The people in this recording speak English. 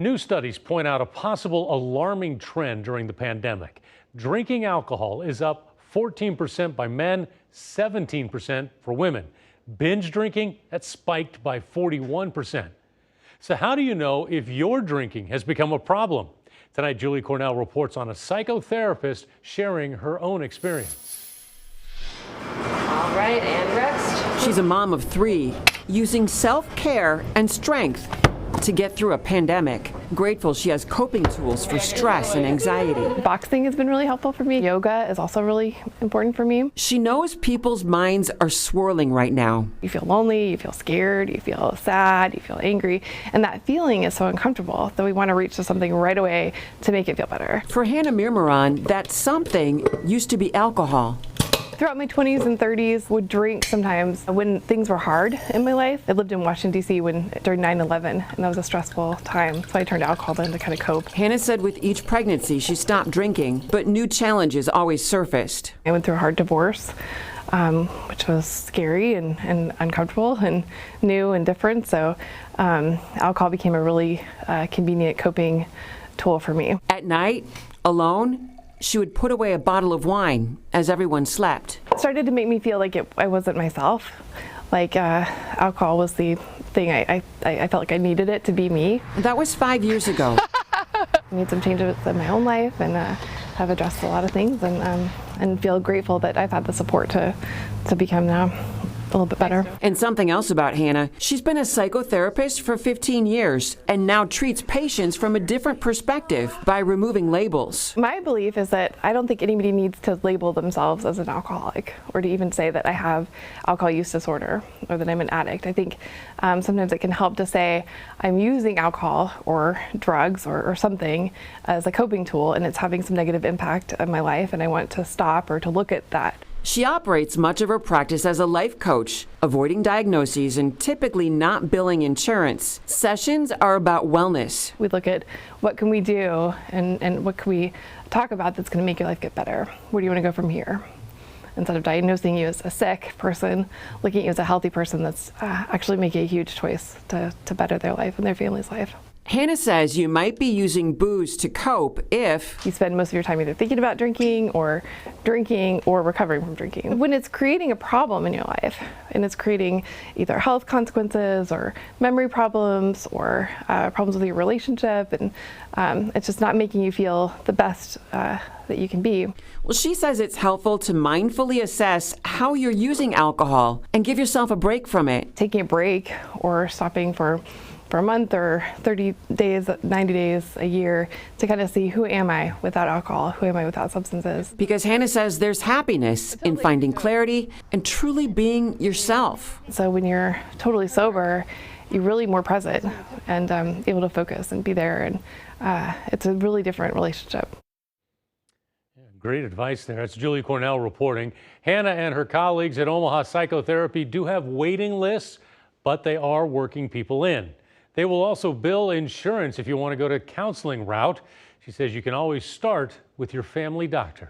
New studies point out a possible alarming trend during the pandemic. Drinking alcohol is up 14% by men, 17% for women. Binge drinking, that's spiked by 41%. So how do you know if your drinking has become a problem? Tonight, Julie Cornell reports on a psychotherapist sharing her own experience. All right, and rest. She's a mom of 3, using self-care and strength to get through a pandemic. Grateful she has coping tools for stress and anxiety. Boxing has been really helpful for me. Yoga is also really important for me. She knows people's minds are swirling right now. You feel lonely, you feel scared, you feel sad, you feel angry, and that feeling is so uncomfortable that we want to reach to something right away to make it feel better. For Hannah Mirmaran, that something used to be alcohol. Throughout my 20s and 30s, would drink sometimes when things were hard in my life. I lived in Washington, D.C. during 9/11, and that was a stressful time, so I turned to alcohol then to kind of cope. Hannah said with each pregnancy, she stopped drinking, but new challenges always surfaced. I went through a hard divorce, which was scary and uncomfortable and new and different, so alcohol became a really convenient coping tool for me. At night, alone, she would put away a bottle of wine as everyone slept. It started to make me feel like I wasn't myself. Like alcohol was the thing I felt like I needed it to be me. That was 5 years ago. I made some changes in my own life and have addressed a lot of things and feel grateful that I've had the support to become now a little bit better. And something else about Hannah, she's been a psychotherapist for 15 years and now treats patients from a different perspective by removing labels. My belief is that I don't think anybody needs to label themselves as an alcoholic or to even say that I have alcohol use disorder or that I'm an addict. I think sometimes it can help to say I'm using alcohol or drugs or something as a coping tool and it's having some negative impact on my life and I want to stop or to look at that. She operates much of her practice as a life coach, avoiding diagnoses and typically not billing insurance. Sessions are about wellness. We look at what can we do and what can we talk about that's going to make your life get better. Where do you want to go from here? Instead of diagnosing you as a sick person, looking at you as a healthy person that's actually making a huge choice to better their life and their family's life. Hannah says you might be using booze to cope if you spend most of your time either thinking about drinking or recovering from drinking. When it's creating a problem in your life and it's creating either health consequences or memory problems or problems with your relationship and it's just not making you feel the best that you can be. Well, she says it's helpful to mindfully assess how you're using alcohol and give yourself a break from it. Taking a break or stopping for a month or 30 days, 90 days, a year to kind of see who am I without alcohol, who am I without substances. Because Hannah says there's happiness in finding clarity and truly being yourself. So when you're totally sober, you're really more present and able to focus and be there, and it's a really different relationship. Great advice there. It's Julie Cornell reporting. Hannah and her colleagues at Omaha Psychotherapy do have waiting lists, but they are working people in. They will also bill insurance if you want to go to counseling route. She says you can always start with your family doctor.